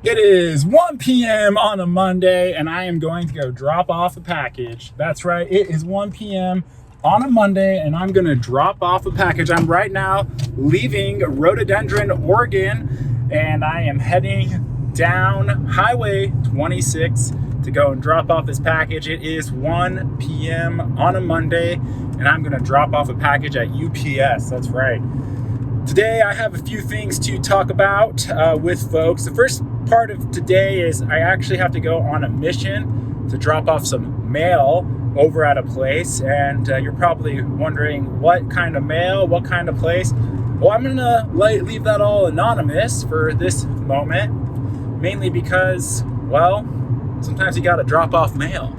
It is 1 p.m. on a Monday, and I am going to go drop off a package. That's right, it is 1 p.m. on a Monday, and I'm going to drop off a package. I'm right now leaving Rhododendron, Oregon, and I am heading down Highway 26 to go and drop off this package. It is 1 p.m. on a Monday, and I'm going to drop off a package at UPS. That's right. Today I have a few things to talk about with folks. The first part of today is I actually have to go on a mission to drop off some mail over at a place, and you're probably wondering what kind of mail, what kind of place. Well, I'm gonna leave that all anonymous for this moment, mainly because, well, sometimes you gotta drop off mail.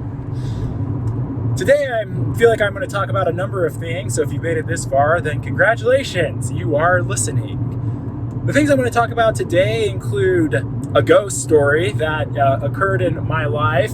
Today I feel like I'm going to talk about a number of things, so if you made it this far, then congratulations, you are listening. The things I'm going to talk about today include a ghost story that occurred in my life.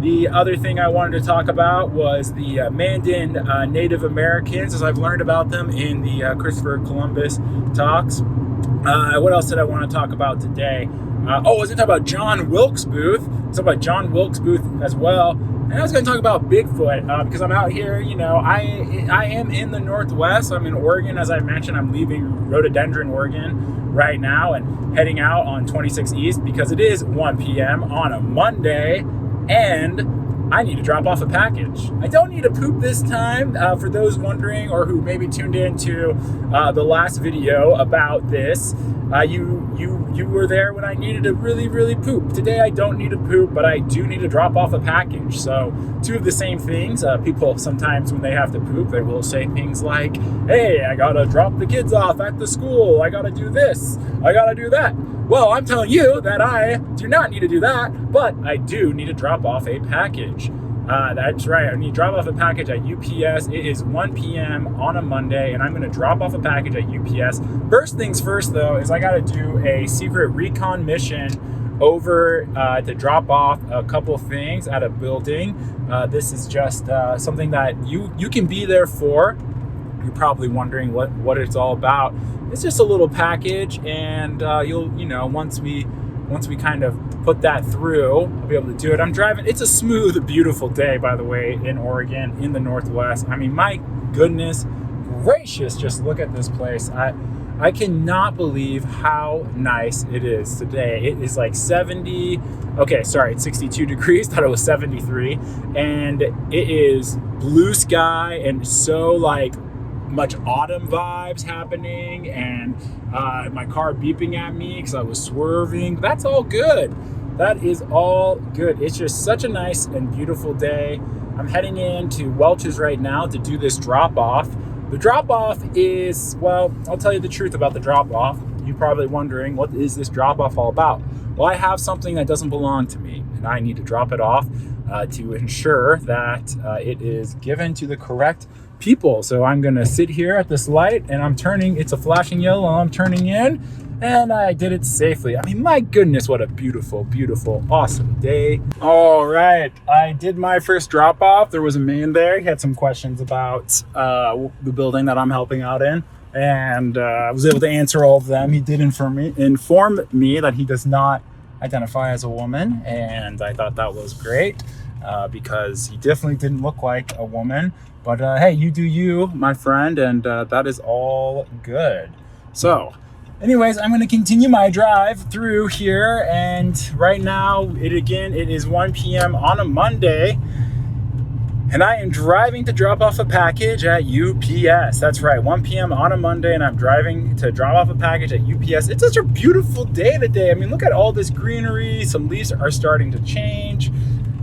The other thing I wanted to talk about was the Mandan Native Americans, as I've learned about them in the Christopher Columbus talks. What else did I want to talk about today? I was going to talk about John Wilkes Booth. Talk about John Wilkes Booth as well. And I was going to talk about Bigfoot because I'm out here, I am in the Northwest. I'm in Oregon. As I mentioned, I'm leaving Rhododendron, Oregon right now and heading out on 26 East because it is 1 p.m. on a Monday and I need to drop off a package. I don't need to poop this time, for those wondering or who maybe tuned into the last video about this. You were there when I needed to really poop. Today I don't need to poop, but I do need to drop off a package. So two of the same things. People sometimes when they have to poop, they will say things like, hey, I gotta drop the kids off at the school. I gotta do this. I gotta do that. Well, I'm telling you that I do not need to do that, but I do need to drop off a package. That's right, I need to drop off a package at UPS. It is 1 p.m. on a Monday, and I'm going to drop off a package at UPS. First things first, though, is I got to do a secret recon mission over to drop off a couple things at a building. This is just something that you can be there for. You're probably wondering what it's all about. It's just a little package, and once we kind of put that through, I'll be able to do it. I'm driving. It's a smooth, beautiful day, by the way, in Oregon, in the Northwest. I mean, my goodness gracious, just look at this place. I cannot believe how nice it is today. It is like 70. Okay, sorry, it's 62 degrees. Thought it was 73, and it is blue sky and so like much autumn vibes happening, and my car beeping at me because I was swerving. That's all good. That is all good. It's just such a nice and beautiful day. I'm heading into Welch's right now to do this drop off. The drop off is, well, I'll tell you the truth about the drop off. You're probably wondering, what is this drop off all about? Well, I have something that doesn't belong to me, and I need to drop it off to ensure that it is given to the correct people. So I'm going to sit here at this light, and I'm turning. It's a flashing yellow. I'm turning in, and I did it safely. I mean, my goodness, what a beautiful, awesome day. All right, I did my first drop off. There was a man there. He had some questions about the building that I'm helping out in, and I was able to answer all of them. He did inform me that he does not identify as a woman, and I thought that was great because he definitely didn't look like a woman. But hey, you do you, my friend, and that is all good. So anyways, I'm going to continue my drive through here, and right now it is 1 p.m. on a Monday, and I am driving to drop off a package at UPS. That's right, 1 p.m. on a Monday, and I'm driving to drop off a package at UPS. It's such a beautiful day today. I mean, look at all this greenery. Some leaves are starting to change.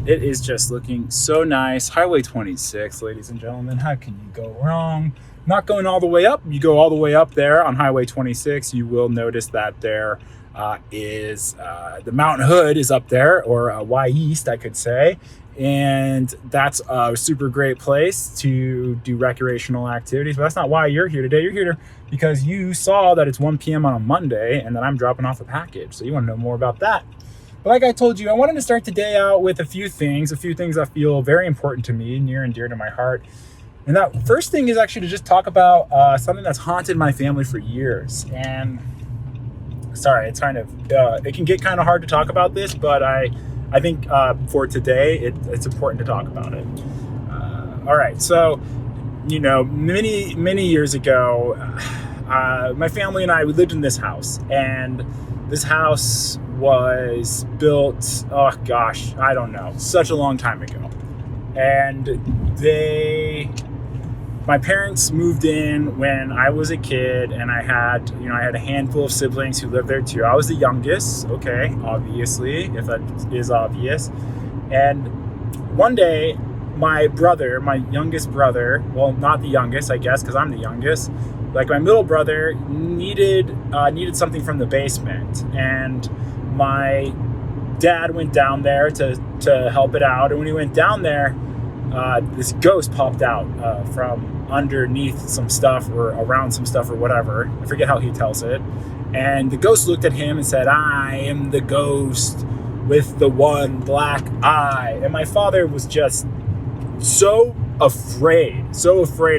It is just looking so nice. Highway 26, ladies and gentlemen, how can you go wrong? Not going all the way up. You go all the way up there on Highway 26, you will notice that there is the Mount Hood is up there, or Y East, I could say. And that's a super great place to do recreational activities. But that's not why you're here today. You're here because you saw that it's 1 p.m. on a Monday and that I'm dropping off a package. So you want to know more about that. But like I told you, I wanted to start today out with a few things I feel very important to me, near and dear to my heart. And that first thing is actually to just talk about something that's haunted my family for years. And sorry, it's kind of, it can get kind of hard to talk about this, but I think for today, it's important to talk about it. All right, so, many years ago, my family and I, we lived in this house, and this house was built, oh gosh, I don't know, such a long time ago. And my parents moved in when I was a kid, and I had a handful of siblings who lived there too. I was the youngest, okay, obviously, if that is obvious. And one day, my youngest brother, well, not the youngest, I guess, because I'm the youngest, like my middle brother needed something from the basement, and my dad went down there to help it out. And when he went down there, this ghost popped out from underneath some stuff or around some stuff or whatever. I forget how he tells it. And the ghost looked at him and said, "I am the ghost with the one black eye." And my father was just so afraid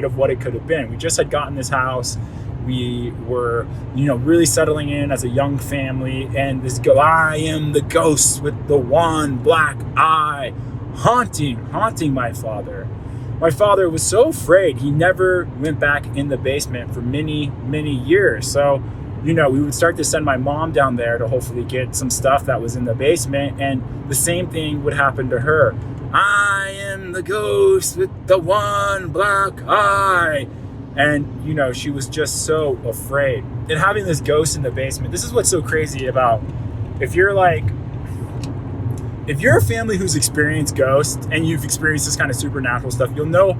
of what it could have been. We just had gotten this house. We were, really settling in as a young family. And this "I am the ghost with the one black eye," haunting my father. My father was so afraid, he never went back in the basement for many, many years. So, we would start to send my mom down there to hopefully get some stuff that was in the basement, and the same thing would happen to her. "I am the ghost with the one black eye." And, she was just so afraid. And having this ghost in the basement, this is what's so crazy about, if you're a family who's experienced ghosts and you've experienced this kind of supernatural stuff, you'll know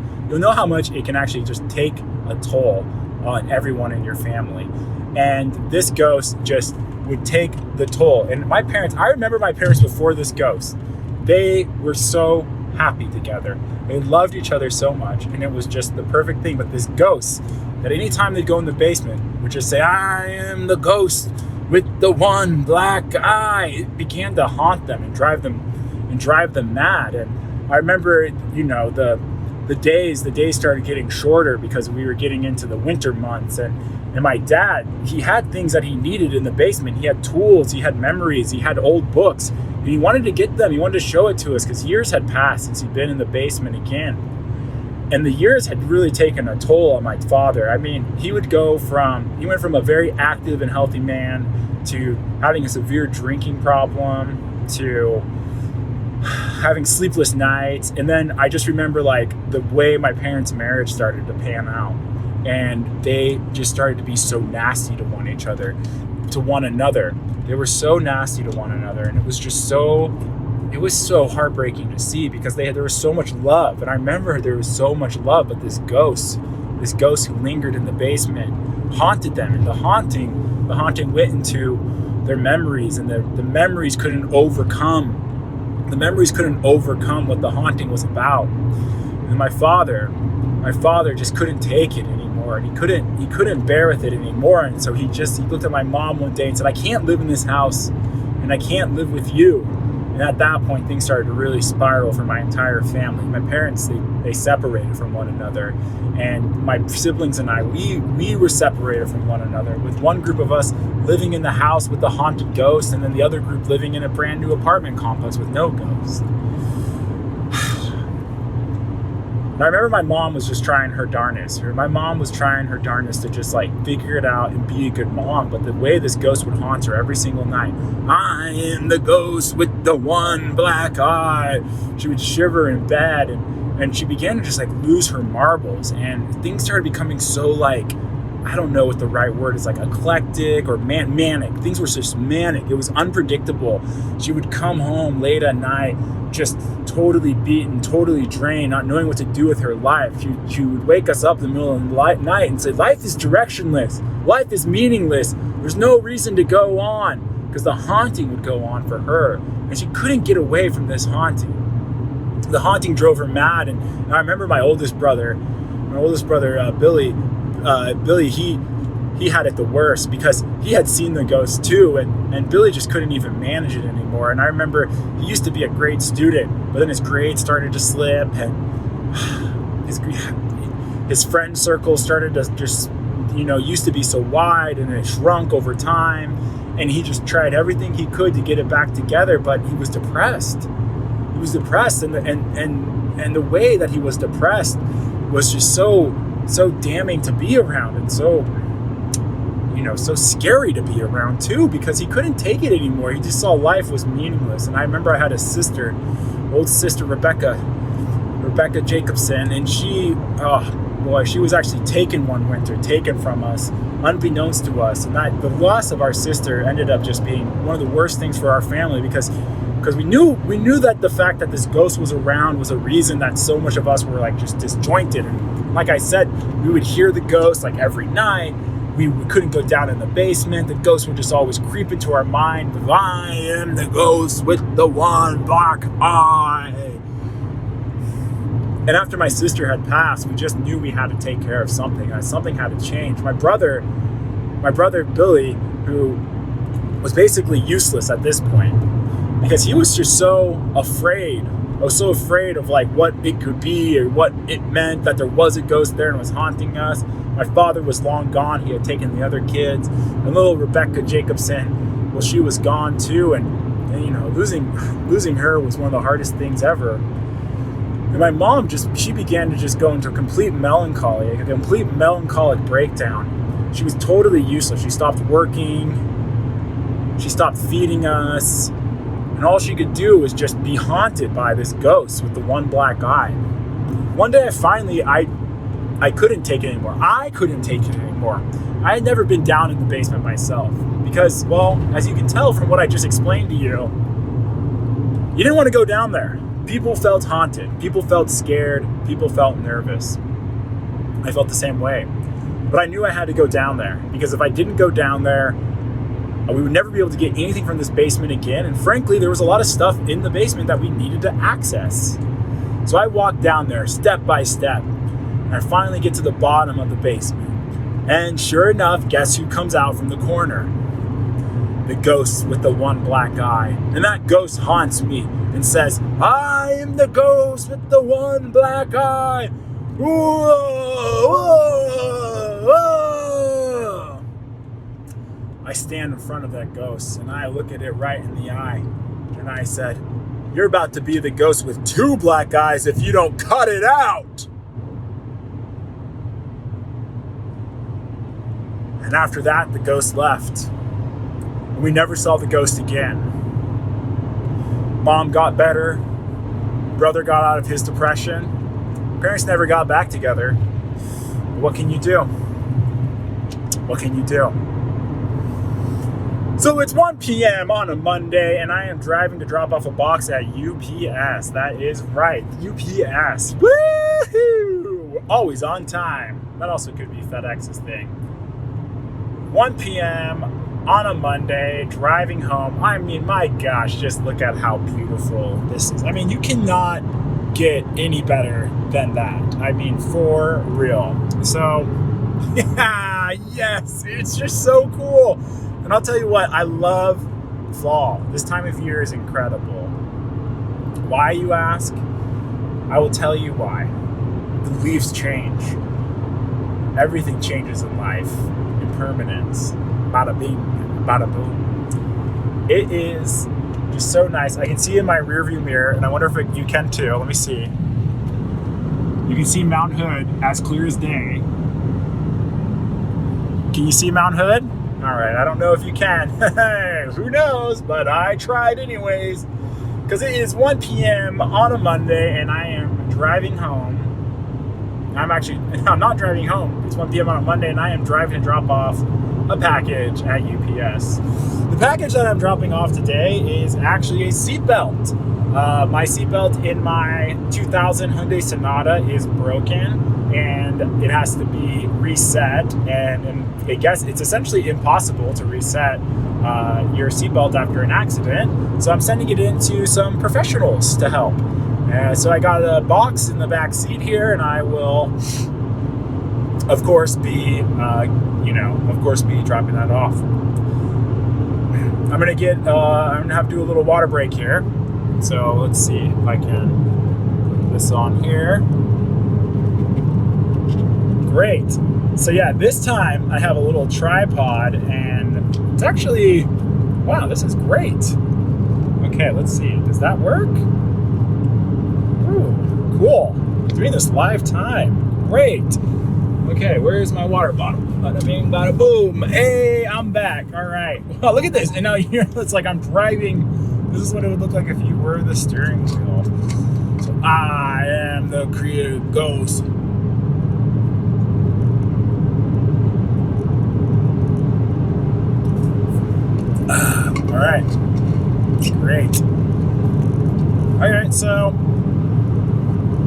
how much it can actually just take a toll on everyone in your family. And this ghost just would take the toll. And I remember my parents before this ghost, they were so happy together. They loved each other so much, and it was just the perfect thing. But this ghost, that anytime they'd go in the basement, would just say, "I am the ghost with the one black eye." It began to haunt them and drive them mad. And I remember, the days started getting shorter because we were getting into the winter months, and my dad, he had things that he needed in the basement. He had tools, he had memories, he had old books, and he wanted to get them. He wanted to show it to us because years had passed since he'd been in the basement again. And the years had really taken a toll on my father. I mean, he went from a very active and healthy man to having a severe drinking problem, to having sleepless nights. And then I just remember the way my parents' marriage started to pan out, and they just started to be so nasty to one another. They were so nasty to one another, and it was so heartbreaking to see, because there was so much love. And I remember there was so much love, but this ghost who lingered in the basement haunted them, and the haunting went into their memories, and the memories couldn't overcome what the haunting was about. And my father just couldn't take it anymore, and he couldn't bear with it anymore. And so he looked at my mom one day and said, "I can't live in this house, and I can't live with you." And at that point, things started to really spiral for my entire family. My parents, they separated from one another, and my siblings and I, we were separated from one another, with one group of us living in the house with the haunted ghost, and then the other group living in a brand new apartment complex with no ghost. And I remember my mom was just trying her darndest. My mom was trying her darndest to just figure it out and be a good mom. But the way this ghost would haunt her every single night, "I am the ghost with the one black eye." She would shiver in bed, and she began to just lose her marbles. And things started becoming so I don't know what the right word is, eclectic or manic. Things were just manic. It was unpredictable. She would come home late at night, just totally beaten, totally drained, not knowing what to do with her life. She would wake us up in the middle of the night and say, "Life is directionless. Life is meaningless. There's no reason to go on," because the haunting would go on for her, and she couldn't get away from this haunting. The haunting drove her mad. And I remember my oldest brother, Billy, he had it the worst, because he had seen the ghost too, and Billy just couldn't even manage it anymore. And I remember he used to be a great student, but then his grades started to slip, and his friend circle started to just, used to be so wide, and it shrunk over time. and he just tried everything he could to get it back together, but he was depressed. He was depressed, and the way that he was depressed was just so damning to be around, and so scary to be around too, because he couldn't take it anymore. He just saw life was meaningless. And I remember I had a sister, old sister Rebecca Jacobson, and she was actually taken one winter, taken from us, unbeknownst to us. And that the loss of our sister ended up just being one of the worst things for our family, because we knew that the fact that this ghost was around was a reason that so much of us were like just disjointed. And like I said, we would hear the ghost like every night. We couldn't go down in the basement. The ghost would just always creep into our mind. I am the ghost with the one black eye. And after my sister had passed, we just knew we had to take care of something. Something had to change. My brother Billy, who was basically useless at this point, because he was just so afraid. I was so afraid of like what it could be, or what it meant that there was a ghost there and was haunting us. My father was long gone. He had taken the other kids. And little Rebecca Jacobson, well, she was gone too. And losing her was one of the hardest things ever. And my mom she began to just go into complete melancholy, a complete melancholic breakdown. She was totally useless. She stopped working. She stopped feeding us. And all she could do was just be haunted by this ghost with the one black eye. One day I couldn't take it anymore. I had never been down in the basement myself because, well, as you can tell from what I just explained to you, you didn't want to go down there. People felt haunted. People felt scared. People felt nervous. I felt the same way. But I knew I had to go down there, because if I didn't go down there, we would never be able to get anything from this basement again. And frankly, there was a lot of stuff in the basement that we needed to access. So I walked down there step by step, and I finally get to the bottom of the basement. And sure enough, guess who comes out from the corner? The ghost with the one black eye. And that ghost haunts me and says, I am the ghost with the one black eye. Whoa, whoa, whoa. I stand in front of that ghost and I look at it right in the eye. And I said, you're about to be the ghost with two black eyes if you don't cut it out. And after that, the ghost left. We never saw the ghost again. Mom got better. Brother got out of his depression. Parents never got back together. What can you do? What can you do? So it's 1 p.m. on a Monday, and I am driving to drop off a box at UPS. That is right, UPS. Woohoo! Always on time. That also could be FedEx's thing. 1 p.m. on a Monday, driving home. I mean, my gosh, just look at how beautiful this is. I mean, you cannot get any better than that. I mean, for real. So, yeah, yes, it's just so cool. And I'll tell you what, I love fall. This time of year is incredible. Why, you ask? I will tell you why. The leaves change. Everything changes in life. Impermanence. Bada bing, bada boom. It is just so nice. I can see in my rearview mirror, and I wonder if you can too. Let me see. You can see Mount Hood as clear as day. Can you see Mount Hood? All right, I don't know if you can. Who knows? But I tried anyways. Because it is 1 p.m. on a Monday, and I am driving home. I'm not driving home. It's 1 p.m. on a Monday, and I am driving to drop off a package at UPS. The package that I'm dropping off today is actually a seatbelt. My seatbelt in my 2000 Hyundai Sonata is broken, and it has to be reset. And I guess it's essentially impossible to reset your seatbelt after an accident. So I'm sending it into some professionals to help. So I got a box in the back seat here, and I will, of course, be dropping that off. I'm gonna have to do a little water break here. So let's see if I can put this on here. Great. So yeah, this time I have a little tripod, and it's actually Wow, this is great. Okay, let's see. Does that work? Ooh, cool. Doing this live time. Great. Okay, where's my water bottle? Bada bing, bada boom. Hey, I'm back. All right. Well, look at this. And now here, it's like I'm driving. This is what it would look like if you were the steering wheel. So I am the creative ghost. All right. Great. All right, so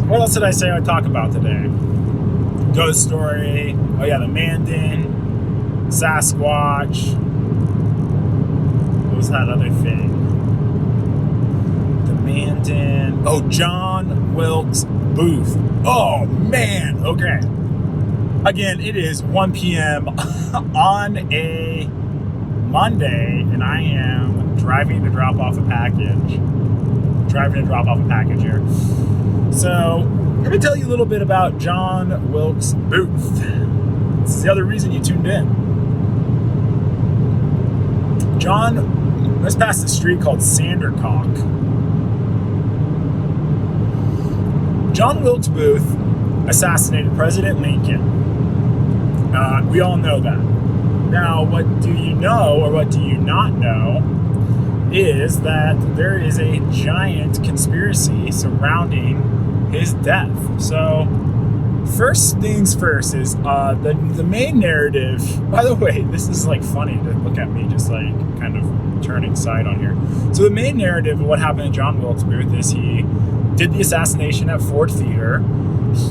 what else did I say I'd talk about today? Ghost story. Oh yeah, the Mandan, Sasquatch. What was that other thing? The Mandan. Oh, John Wilkes Booth. Oh man. Okay. Again, it is 1 p.m. on a Monday, and I am driving to drop off a package. Here. So, let me tell you a little bit about John Wilkes Booth. This is the other reason you tuned in. Let's pass the street called Sandercock. John Wilkes Booth assassinated President Lincoln. We all know that. Now, what do you know, or what do you not know, is that there is a giant conspiracy surrounding his death. So, first things first is the main narrative. By the way, this is like funny to look at me just like kind of turning side on here. So the main narrative of what happened to John Wilkes Booth is he did the assassination at Ford Theater.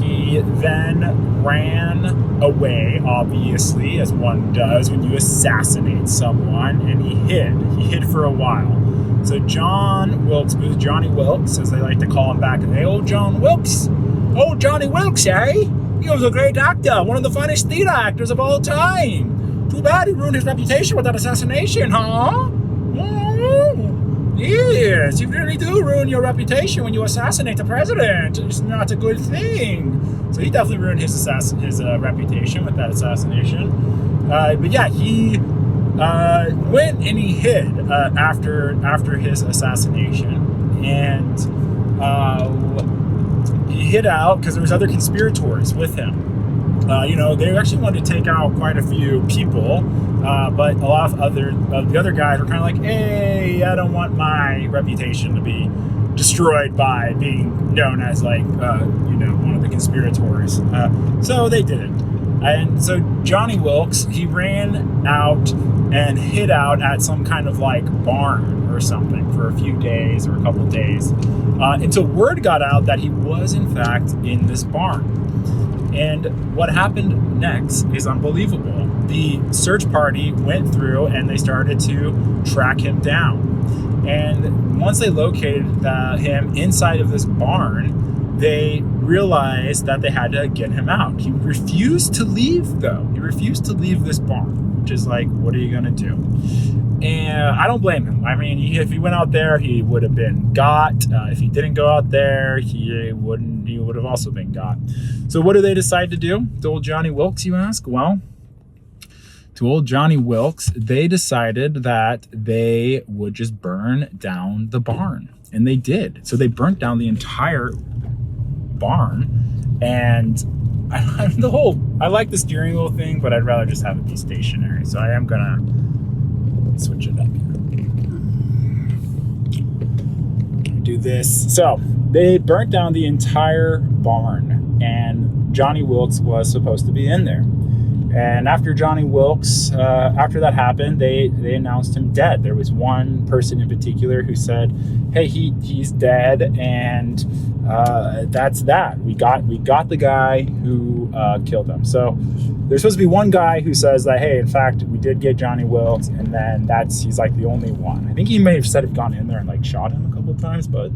He then ran away, obviously, as one does when you assassinate someone, and he hid for a while. So John Wilkes Booth, Johnny Wilkes, as they like to call him back in the day, old John Wilkes, old Johnny Wilkes, eh? He was a great actor, one of the finest theater actors of all time. Too bad he ruined his reputation with that assassination, huh? Yes, you really do ruin your reputation when you assassinate the president. It's not a good thing. So he definitely ruined his reputation with that assassination. But yeah, he went and he hid after his assassination, and he hid out because there was other conspirators with him. They actually wanted to take out quite a few people, but a lot of the other guys were kind of like, hey, I don't want my reputation to be destroyed by being known as one of the conspirators. So they did it. And so Johnny Wilkes, he ran out and hid out at some kind of like barn or something for a few days or a couple days, until word got out that he was in fact in this barn. And what happened next is unbelievable. The search party went through and they started to track him down. And once they located him inside of this barn, they realized that they had to get him out. He refused to leave, though. He refused to leave this barn, which is like, what are you going to do? And I don't blame him. I mean, if he went out there, he would have been got. If he didn't go out there, he would have also been got. So what do they decide to do to old Johnny Wilkes, you ask? Well, to old Johnny Wilkes, they decided that they would just burn down the barn. And they did. So they burnt down the entire barn. And I like the steering wheel thing, but I'd rather just have it be stationary. So I am going to switch it up here. Do this. So they burnt down the entire barn, and Johnny Wilkes was supposed to be in there. And after Johnny Wilkes, after that happened, they announced him dead. There was one person in particular who said, "Hey, he's dead," and that's that. We got the guy who killed him. So there's supposed to be one guy who says that, hey, in fact, we did get Johnny Wilkes, and then he's like the only one. I think he may have said have gone in there and like shot him a couple of times, but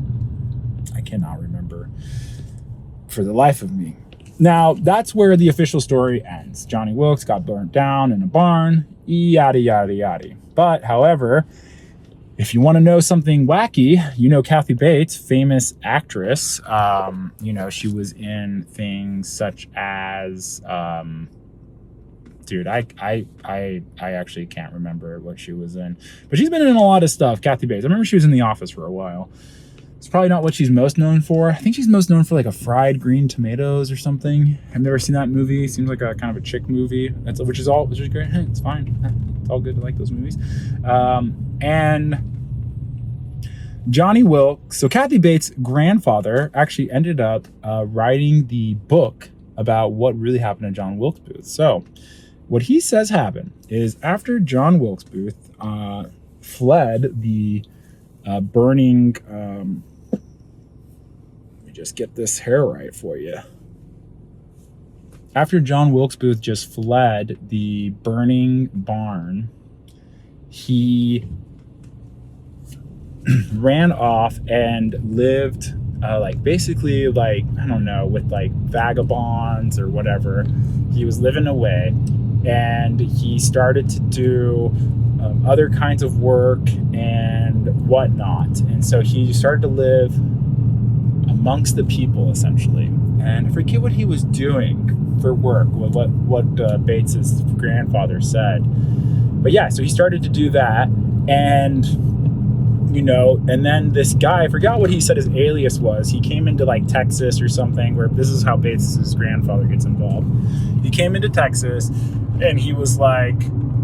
I cannot remember for the life of me. Now, that's where the official story ends. Johnny Wilkes got burnt down in a barn, yada, yada, yada. But, however, if you want to know something wacky, Kathy Bates, famous actress, she was in things such as dude, I actually can't remember what she was in, but she's been in a lot of stuff. Kathy Bates. I remember she was in The Office for a while. It's probably not what she's most known for. I think she's most known for like a Fried Green Tomatoes or something. I've never seen that movie. Seems like a kind of a chick movie. Which is great. It's fine. It's all good to like those movies. And Johnny Wilkes. So Kathy Bates' grandfather actually ended up writing the book about what really happened to John Wilkes Booth. So what he says happened is after John Wilkes Booth fled the burning, let me just get this hair right for you. After John Wilkes Booth just fled the burning barn, he ran off and lived basically I don't know, with like vagabonds or whatever. He was living away, and he started to do other kinds of work and whatnot. And so he started to live amongst the people, essentially. And I forget what he was doing for work, what Bates's grandfather said. But yeah, so he started to do that. And, you know, and then this guy, I forgot what he said his alias was. He came into like Texas or something, where this is how Bates's grandfather gets involved. He came into Texas and he was like,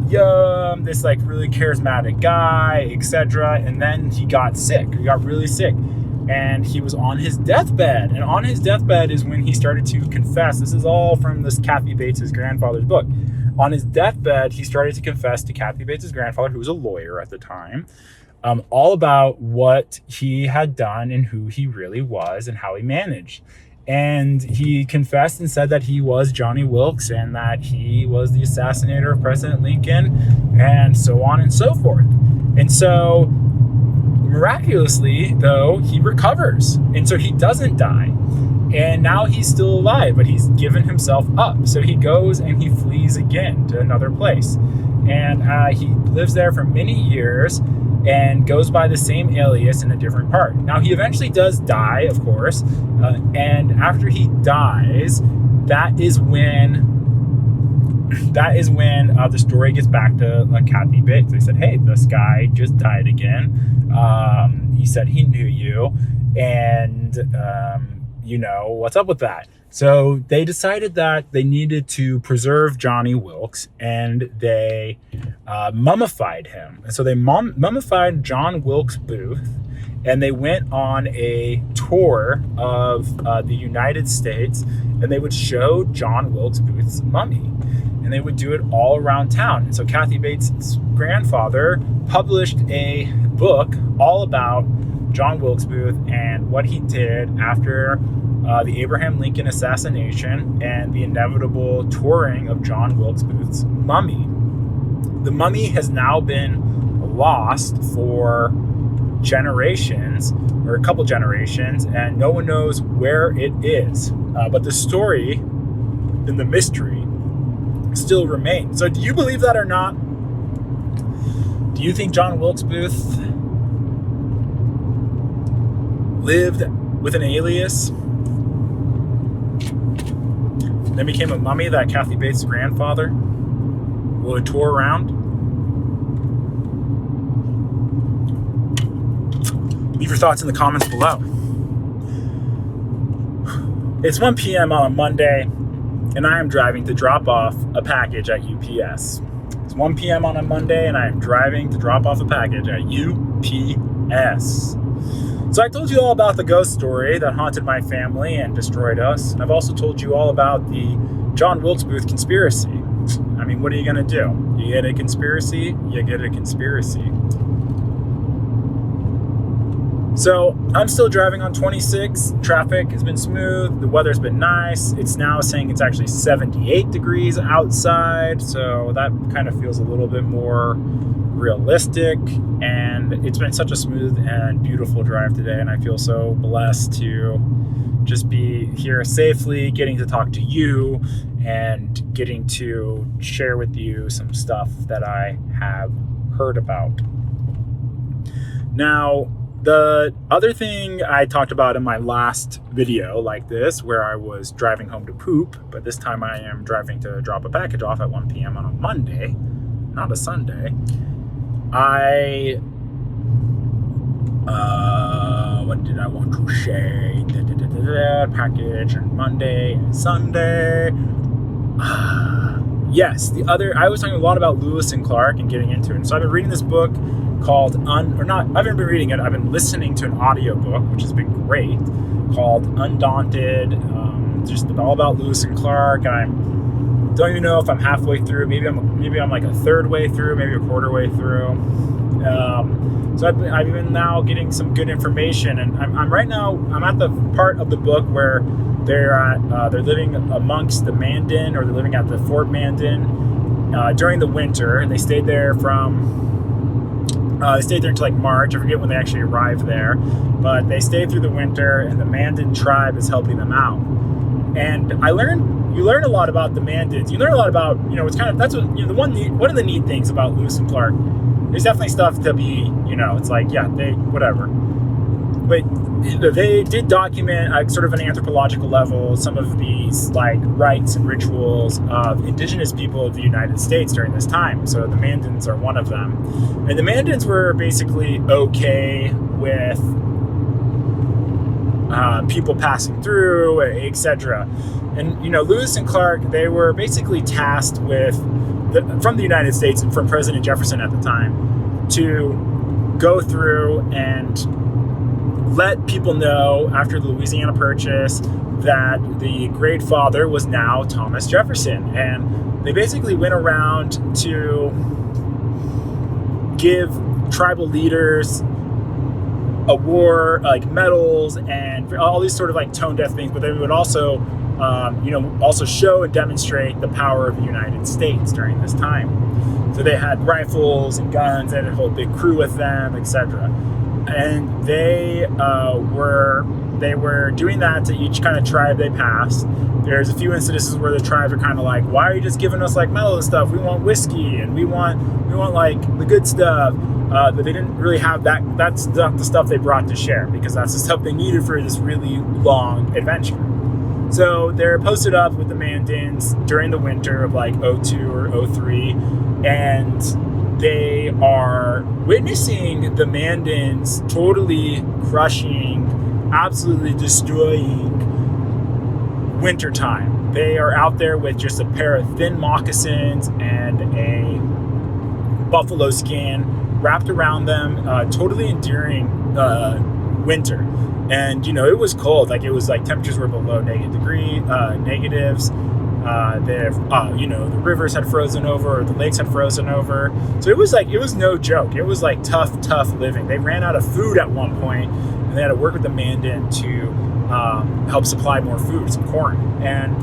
yeah, this like really charismatic guy, etc. And then he got sick. He got really sick. And he was on his deathbed. And on his deathbed is when he started to confess. This is all from this Kathy Bates' grandfather's book. On his deathbed, he started to confess to Kathy Bates' grandfather, who was a lawyer at the time, all about what he had done and who he really was and how he managed. And he confessed and said that he was Johnny Wilkes and that he was the assassinator of President Lincoln and so on and so forth. And so miraculously, though, he recovers. And so he doesn't die. And now he's still alive, but he's given himself up. So he goes and he flees again to another place. And he lives there for many years and goes by the same alias in a different part. Now, he eventually does die, of course. And after he dies, that is when the story gets back to Kathy Bates. They said, hey, this guy just died again. He said he knew you. And, you know, what's up with that? So they decided that they needed to preserve Johnny Wilkes, and they mummified him. And so they mummified John Wilkes Booth, and they went on a tour of the United States, and they would show John Wilkes Booth's mummy, and they would do it all around town. And so Kathy Bates' grandfather published a book all about John Wilkes Booth and what he did after the Abraham Lincoln assassination and the inevitable touring of John Wilkes Booth's mummy. The mummy has now been lost for generations, or a couple generations, and no one knows where it is. But the story and the mystery still remain. So do you believe that or not? Do you think John Wilkes Booth lived with an alias, then became a mummy that Kathy Bates' grandfather would tour around? Leave your thoughts in the comments below. It's 1 p.m. on a Monday, and I am driving to drop off a package at UPS. It's 1 p.m. on a Monday, and I am driving to drop off a package at UPS. So I told you all about the ghost story that haunted my family and destroyed us. And I've also told you all about the John Wilkes Booth Conspiracy. I mean, what are you going to do? You get a conspiracy, you get a conspiracy. So I'm still driving on 26. Traffic has been smooth. The weather's been nice. It's now saying it's actually 78 degrees outside. So that kind of feels a little bit more realistic. And it's been such a smooth and beautiful drive today. And I feel so blessed to just be here safely, getting to talk to you and getting to share with you some stuff that I have heard about. Now, The other thing I talked about in my last video like this, where I was driving home to poop, but this time I am driving to drop a package off at 1 p.m. on a Monday, not a Sunday. What did I want to say? Package on Monday and Sunday. Yes, I was talking a lot about Lewis and Clark and getting into it. And so I've been reading this book called, I haven't been reading it, I've been listening to an audiobook, which has been great, called Undaunted, just all about Lewis and Clark. I don't even know if I'm halfway through. Maybe I'm like a third way through, maybe a quarter way through. So I've been now getting some good information, and I'm at the part of the book where they're living amongst the Mandan, or they're living at the Fort Mandan during the winter, and they stayed there until like March. I forget when they actually arrived there, but they stayed through the winter, and the Mandan tribe is helping them out. And you learn a lot about the Mandans. You learn a lot about, it's kind of, that's what, one of the neat things about Lewis and Clark. There's definitely stuff to be, it's like, yeah, whatever. But they did document sort of an anthropological level some of these like rites and rituals of indigenous people of the United States during this time. So the Mandans are one of them. And the Mandans were basically okay with people passing through, etc. And, Lewis and Clark, they were basically tasked with, from the United States and from President Jefferson at the time, to go through and let people know after the Louisiana Purchase that the Great Father was now Thomas Jefferson. And they basically went around to give tribal leaders like medals and all these sort of like tone deaf things, but they would also also show and demonstrate the power of the United States during this time. So they had rifles and guns, they had a whole big crew with them, etc. And they were doing that to each kind of tribe they passed. There's a few instances where the tribes are kind of like, why are you just giving us like metal and stuff? We want whiskey and we want like the good stuff. But they didn't really have that. That's not the stuff they brought to share, because that's the stuff they needed for this really long adventure. So they're posted up with the Mandans during the winter of like 02 or 03, and they are witnessing the Mandans totally crushing, absolutely destroying wintertime. They are out there with just a pair of thin moccasins and a buffalo skin wrapped around them, totally enduring winter. And it was cold. Like, it was like temperatures were below negatives. The rivers had frozen over, or the lakes had frozen over. So it was no joke. It was like tough living. They ran out of food at one point, and they had to work with the Mandan to help supply more food, some corn. And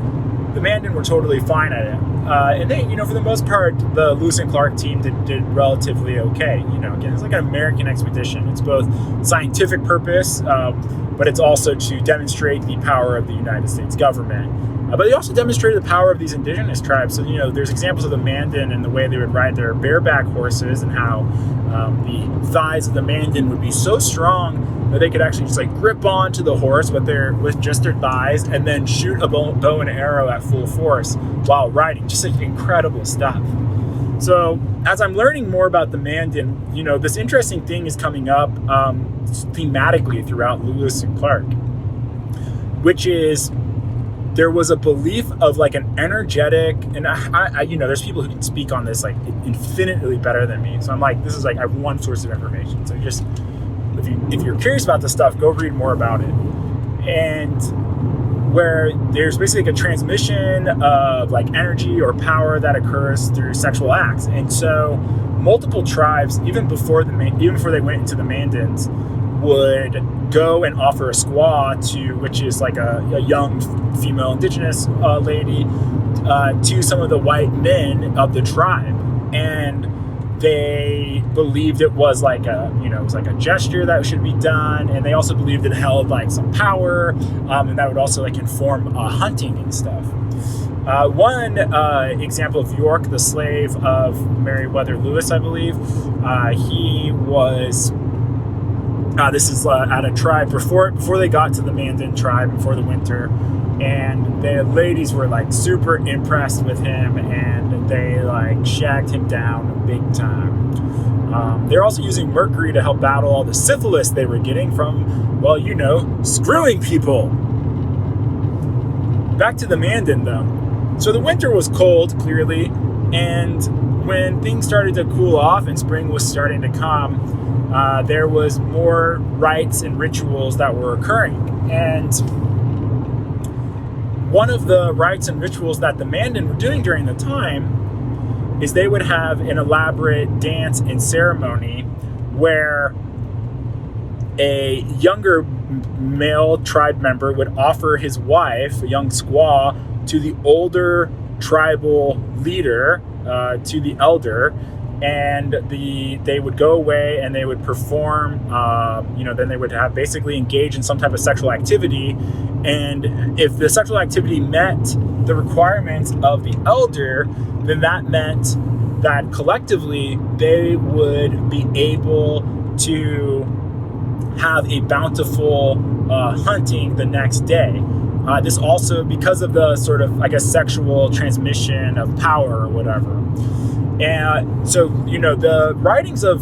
the Mandan were totally fine at it. And they, for the most part, the Lewis and Clark team did relatively okay. Again, it's like an American expedition. It's both scientific purpose, but it's also to demonstrate the power of the United States government. But they also demonstrated the power of these indigenous tribes. So, there's examples of the Mandan and the way they would ride their bareback horses, and how the thighs of the Mandan would be so strong that they could actually just like grip onto the horse with just their thighs, and then shoot a bow and arrow at full force while riding. Just like incredible stuff. So as I'm learning more about the Mandan, this interesting thing is coming up thematically throughout Lewis and Clark, which is there was a belief of like an energetic, and I there's people who can speak on this like infinitely better than me. So I'm like, this is like, I have one source of information. So just, if you're curious about this stuff, go read more about it. And where there's basically like a transmission of like energy or power that occurs through sexual acts. And so multiple tribes, even before they went into the Mandans, would go and offer a squaw which is like a young female indigenous lady, to some of the white men of the tribe. And they believed it was like it was like a gesture that should be done. And they also believed it held like some power, and that would also like inform hunting and stuff. One example of York, the slave of Meriwether Lewis, I believe, he was This is at a tribe before they got to the Mandan tribe, before the winter, and the ladies were like super impressed with him, and they like shagged him down big time. They're also using mercury to help battle all the syphilis they were getting from, well, you know, screwing people. Back to the Mandan though. So the winter was cold, clearly, and when things started to cool off and spring was starting to come, there was more rites and rituals that were occurring. And one of the rites and rituals that the Mandan were doing during the time is they would have an elaborate dance and ceremony where a younger male tribe member would offer his wife, a young squaw, to the older tribal leader, to the elder, and they would go away and they would perform, then they would have basically engage in some type of sexual activity. And if the sexual activity met the requirements of the elder, then that meant that collectively they would be able to have a bountiful hunting the next day. This also, because of the sort of, I guess, sexual transmission of power or whatever. And so, the writings of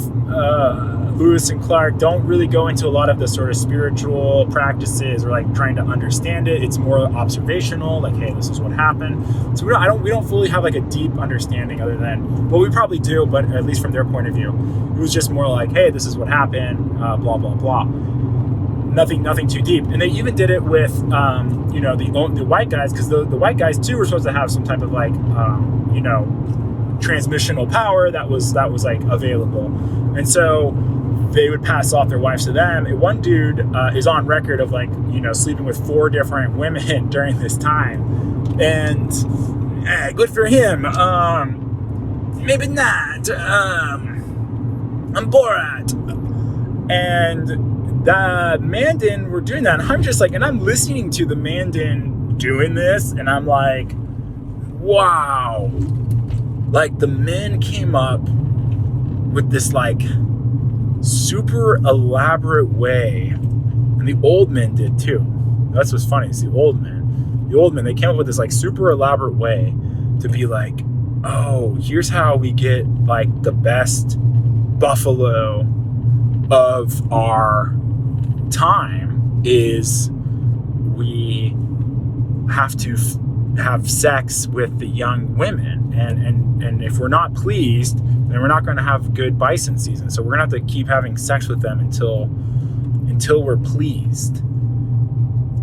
Lewis and Clark don't really go into a lot of the sort of spiritual practices or like trying to understand it. It's more observational, like, hey, this is what happened. So we don't fully have like a deep understanding, other than, well, we probably do, but at least from their point of view, it was just more like, hey, this is what happened, blah, blah, blah. Nothing too deep. And they even did it with, the white guys, because the white guys too were supposed to have some type of like, transmissional power that was like available. And so they would pass off their wives to them. And one dude is on record of like, sleeping with 4 different women during this time. And good for him. Maybe not. I'm Borat. And the Mandan were doing that. And I'm just like, and I'm listening to the Mandan doing this, and I'm like, wow. Like, the men came up with this like super elaborate way, and the old men did too. That's what's funny. It's the old men, they came up with this like super elaborate way to be like, oh, here's how we get like the best buffalo of our time is we have to have sex with the young women, and if we're not pleased, then we're not going to have good bison season. So we're going to have to keep having sex with them until we're pleased.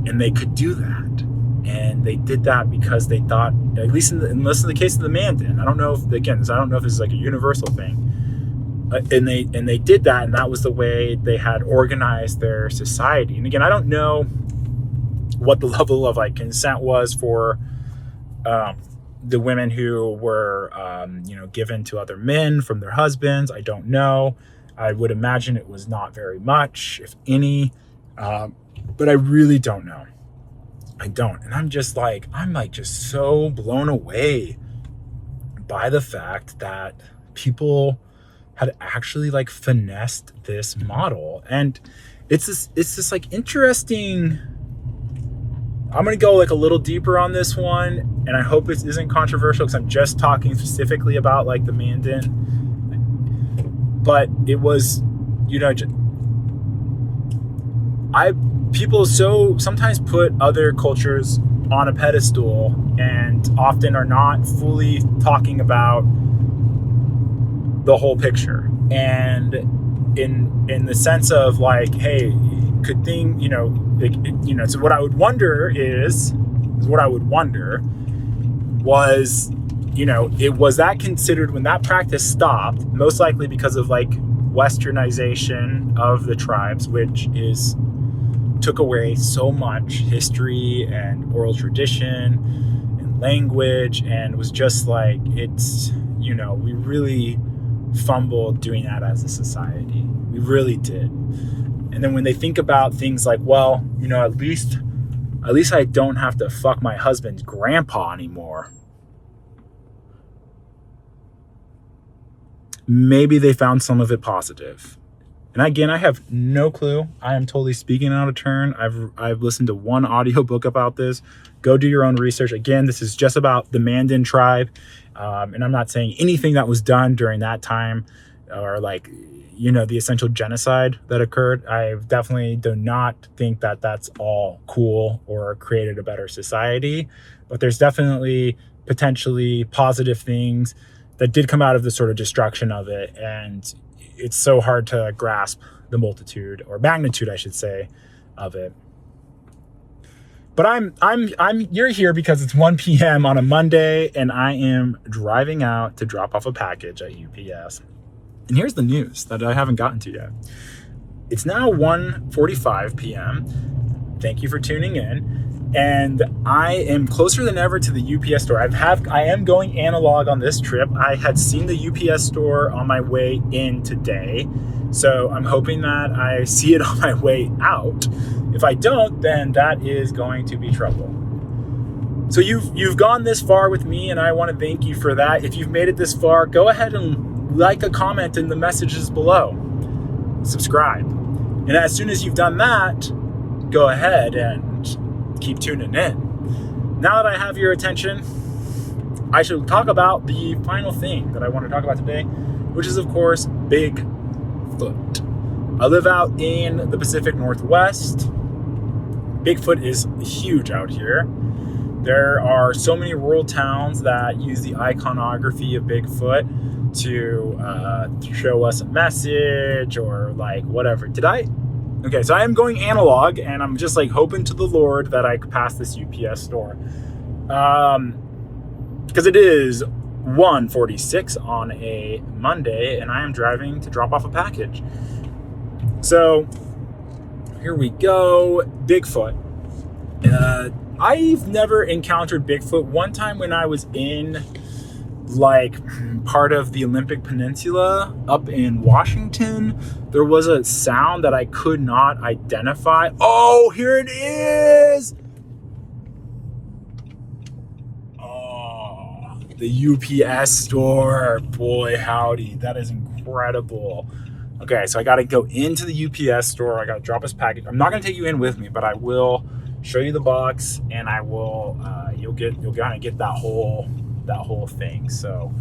And they could do that, and they did that because they thought, at least in the case of the Mandan, I don't know if this is like a universal thing, and they did that, and that was the way they had organized their society. And again, I don't know what the level of like consent was for the women who were, given to other men from their husbands. I don't know. I would imagine it was not very much, if any, but I really don't know. I don't. And I'm just so blown away by the fact that people had actually like finessed this model. And it's this like interesting, I'm going to go like a little deeper on this one, and I hope it isn't controversial because I'm just talking specifically about like the Mandan. But it was, people so sometimes put other cultures on a pedestal and often are not fully talking about the whole picture. And in the sense of like, hey, could thing, so what I would wonder was, it was that considered when that practice stopped, most likely because of like westernization of the tribes, which took away so much history and oral tradition and language, and was just like, it's, we really fumbled doing that as a society. We really did. And then when they think about things like, well, at least I don't have to fuck my husband's grandpa anymore. Maybe they found some of it positive. And again, I have no clue. I am totally speaking out of turn. I've listened to one audiobook about this. Go do your own research. Again, this is just about the Mandan tribe. And I'm not saying anything that was done during that time or like, you know, the essential genocide that occurred. I definitely do not think that that's all cool or created a better society. But there's definitely potentially positive things that did come out of the sort of destruction of it. And it's so hard to grasp the multitude or magnitude, I should say, of it. But you're here because it's 1 p.m. on a Monday and I am driving out to drop off a package at UPS. And here's the news that I haven't gotten to yet. It's now 1:45 p.m. Thank you for tuning in. And I am closer than ever to the UPS store. I am going analog on this trip. I had seen the UPS store on my way in today. So I'm hoping that I see it on my way out. If I don't, then that is going to be trouble. So you've gone this far with me, and I want to thank you for that. If you've made it this far, go ahead and like a comment in the messages below. Subscribe. And as soon as you've done that, go ahead and keep tuning in. Now that I have your attention, I should talk about the final thing that I want to talk about today, which is, of course, Bigfoot. I live out in the Pacific Northwest. Bigfoot is huge out here. There are so many rural towns that use the iconography of Bigfoot to show us a message or like whatever. Okay, so I am going analog, and I'm just like hoping to the Lord that I could pass this UPS store. Because it is 1:46 on a Monday, and I am driving to drop off a package. So here we go. Bigfoot. I've never encountered Bigfoot. One time when I was in like part of the Olympic Peninsula up in Washington, there was a sound that I could not identify. Oh, here it is. Oh, the UPS store. Boy, howdy. That is incredible. Okay, so I got to go into the UPS store. I got to drop this package. I'm not going to take you in with me, but I will show you the box, and I will, you'll kind of get that whole thing. So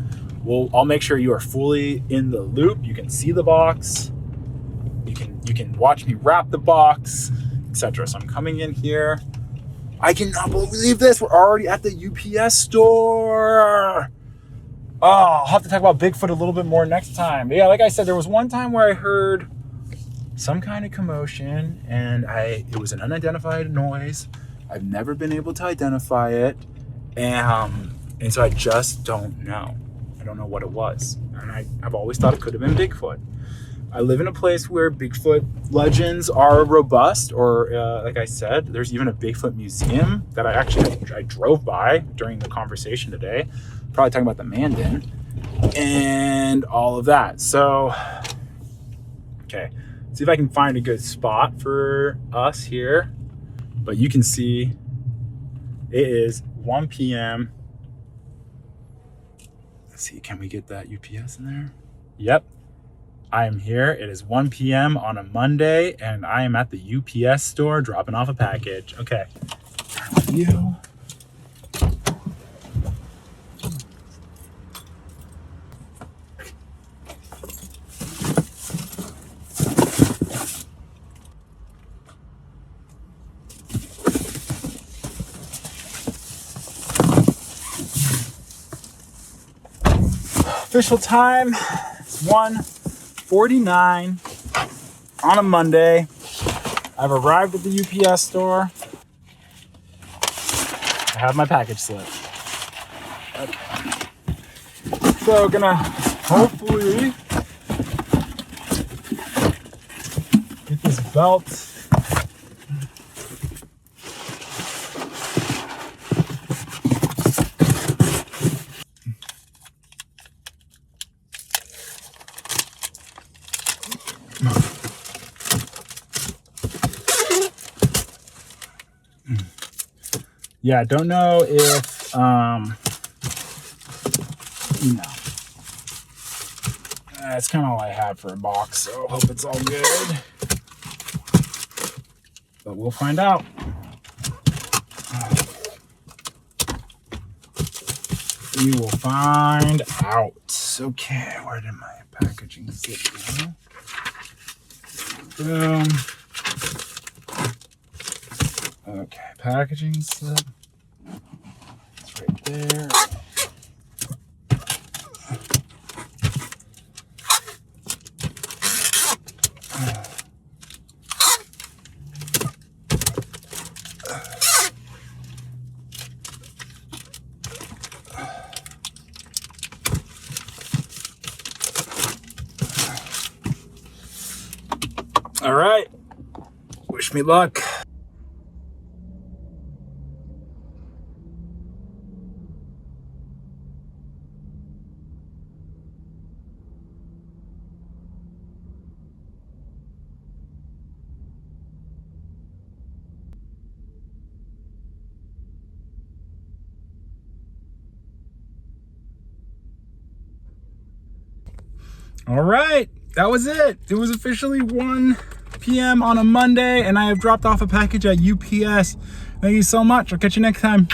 I'll make sure you are fully in the loop. You can see the box. You can watch me wrap the box, etc. So I'm coming in here. I cannot believe this. We're already at the UPS store. Oh, I'll have to talk about Bigfoot a little bit more next time. Yeah, like I said, there was one time where I heard some kind of commotion, and it was an unidentified noise. I've never been able to identify it. And so I just don't know. I don't know what it was. And I've always thought it could have been Bigfoot. I live in a place where Bigfoot legends are robust, or like I said, there's even a Bigfoot museum that I drove by during the conversation today. Probably talking about the Mandan and all of that. So, okay. See if I can find a good spot for us here. But you can see it is 1 p.m. Let's see, can we get that UPS in there? Yep, I am here. It is 1 p.m. on a Monday, and I am at the UPS store dropping off a package. Okay, you. Official time is 1:49 on a Monday. I've arrived at the UPS store. I have my package slip. Okay. So gonna hopefully get this belt. Yeah, I don't know if, That's kind of all I have for a box, so I hope it's all good. But we'll find out. We will find out. Okay, where did my packaging slip go? Boom. Okay, packaging slip. It's right there. All right, wish me luck. All right, that was it. It was officially 1 p.m. on a Monday, and I have dropped off a package at UPS. Thank you so much. I'll catch you next time.